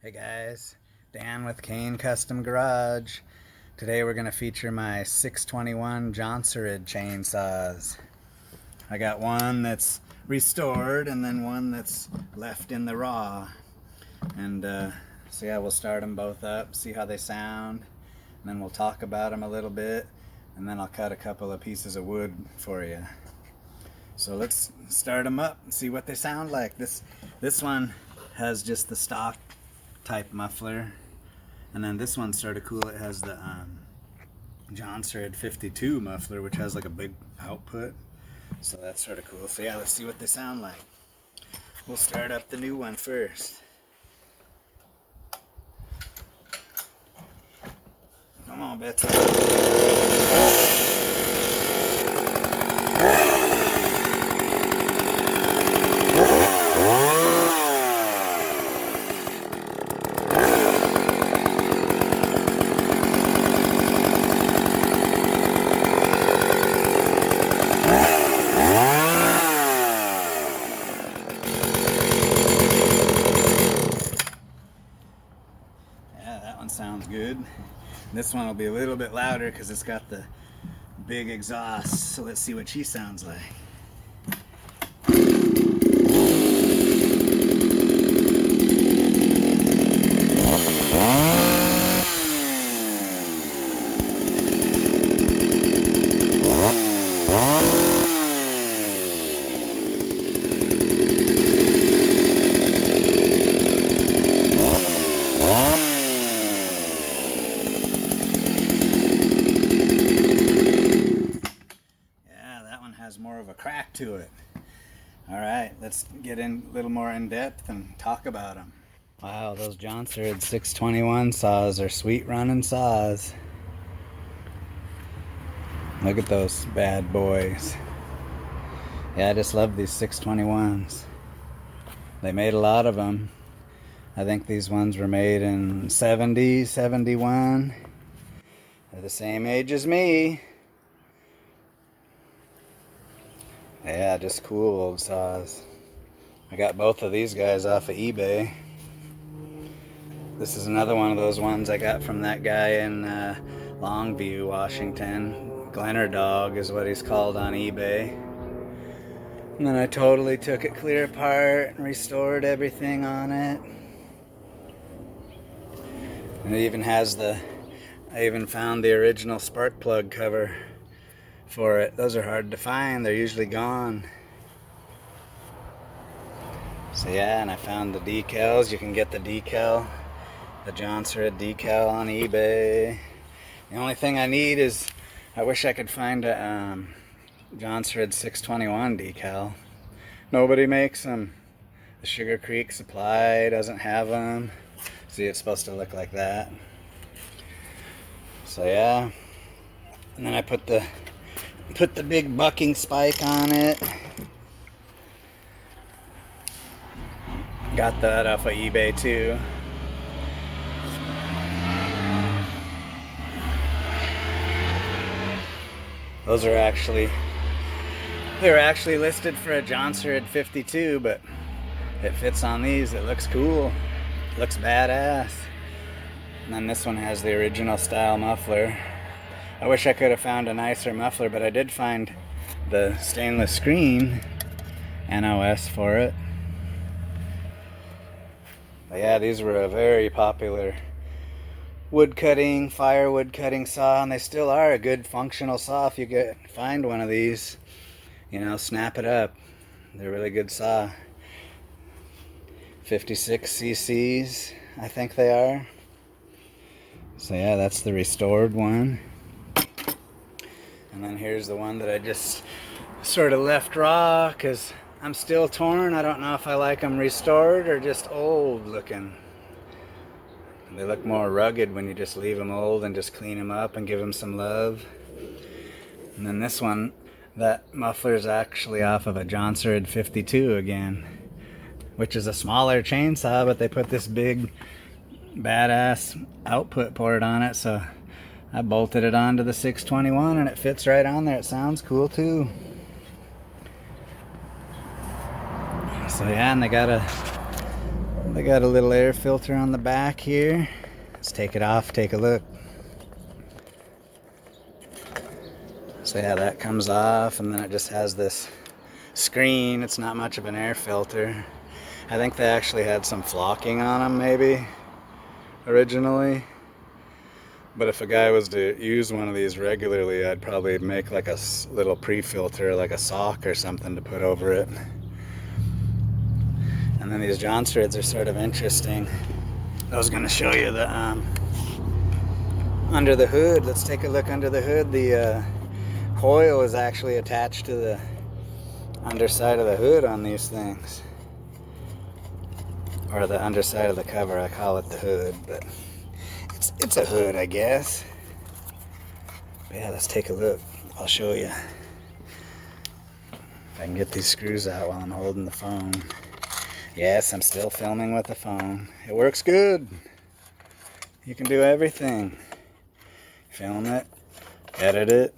Hey guys, Dan with Kane Custom Garage. Today we're going to feature my 621 Jonsered chainsaws. I got one that's restored and then one that's left in the raw. And so yeah, we'll start them both up, see how they sound, and then we'll talk about them a little bit, and then I'll cut a couple of pieces of wood for you. So let's start them up and see what they sound like. This one has just the stock type muffler, and then this one's sort of cool. It has the Jonsered 52 muffler, which has like a big output, so that's sort of cool. So yeah, let's see what they sound like. We'll start up the new one first. Come on, Betsy. Sounds good. This one will be a little bit louder because it's got the big exhaust, so let's see what she sounds like. Has more of a crack to it. All right, let's get in a little more in depth and talk about them. Wow, those Jonsereds 621 saws are sweet running saws. Look at those bad boys. Yeah, I just love these 621s. They made a lot of them. I think these ones were made in 70, 71. They're the same age as me. Yeah, just cool old saws. I got both of these guys off of eBay. This is another one of those ones I got from that guy in Longview, Washington. Glenner Dog is what he's called on eBay. And then I totally took it clear apart and restored everything on it. And it even has I even found the original spark plug cover for it. Those are hard to find. They're usually gone. So yeah, and I found the decals. You can get the decal, the Jonsered decal on eBay. The only thing I need is, I wish I could find a Jonsered 621 decal. Nobody makes them. The Sugar Creek Supply doesn't have them. See, it's supposed to look like that. So yeah, and then I put the big bucking spike on it. Got that off of eBay too. Those are actually, they were actually listed for a Jonsered 52, but it fits on these. It looks cool. It looks badass. And then this one has the original style muffler. I wish I could have found a nicer muffler, but I did find the stainless screen NOS for it. But yeah, these were a very popular wood cutting, firewood cutting saw, and they still are a good functional saw. If you find one of these, you know, snap it up. They're a really good saw. 56 cc's, I think they are. So yeah, that's the restored one. And then here's the one that I just sort of left raw because I'm still torn. I don't know if I like them restored or just old looking. They look more rugged when you just leave them old and just clean them up and give them some love. And then this one, that muffler is actually off of a Jonsered 52 again, which is a smaller chainsaw, but they put this big badass output port on it, so I bolted it onto the 621 and it fits right on there. It sounds cool too. So yeah, and they got a They got a little air filter on the back here. Let's take it off, take a look. So yeah, that comes off, and then it just has this screen. It's not much of an air filter. I think they actually had some flocking on them maybe originally, but if a guy was to use one of these regularly, I'd probably make like a little pre-filter, like a sock or something to put over it. And then these Jonsereds are sort of interesting. I was going to show you the under the hood. Let's take a look under the hood. The coil is actually attached to the underside of the hood on these things, or the underside of the cover. I call it the hood, but it's a hood, I guess. But yeah, let's take a look. I'll show you if I can get these screws out while I'm holding the phone. Yes, I'm still filming with the phone. It works good. You can do everything. Film it, edit it,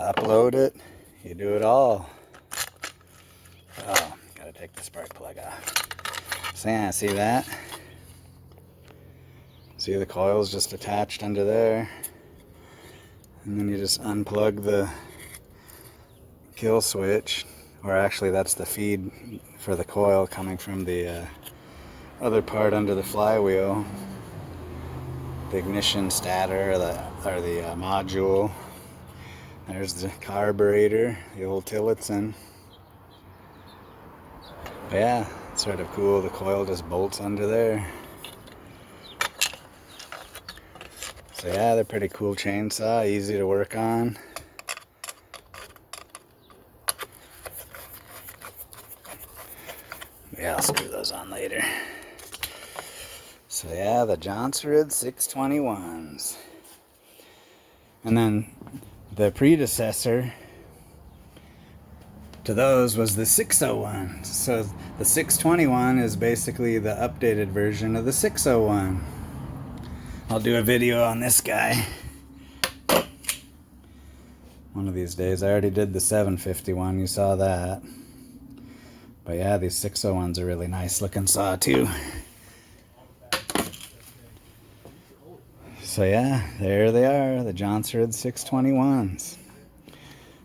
upload it. You do it all. Oh, gotta take the spark plug off. So yeah, see that? See the coil's just attached under there. And then you just unplug the kill switch. Or actually that's the feed for the coil coming from the other part under the flywheel. The ignition stator or the module. There's the carburetor, the old Tillotson. But yeah, it's sort of cool. The coil just bolts under there. So yeah, they're pretty cool chainsaw, easy to work on. Yeah, I'll screw those on later. So yeah, the Jonsereds 621s. And then the predecessor to those was the 601. So the 621 is basically the updated version of the 601. I'll do a video on this guy one of these days. I already did the 751, you saw that. But yeah, these 601s are really nice looking saw too. So yeah, there they are, the Jonsereds 621s.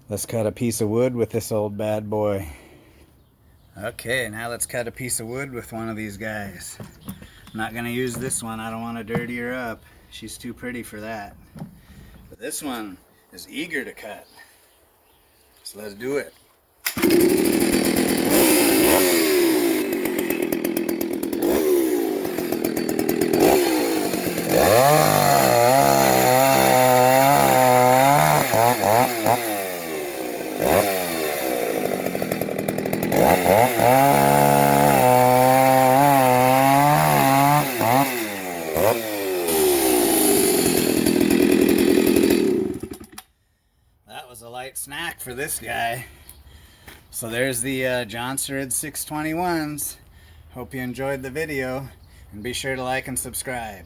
Let's cut a piece of wood with this old bad boy. Okay, now let's cut a piece of wood with one of these guys. I'm not gonna use this one, I don't want to dirty her up. She's too pretty for that. But this one is eager to cut. So let's do it. That was a light snack for this guy. So there's the Jonsereds 621s. Hope you enjoyed the video, and be sure to like and subscribe.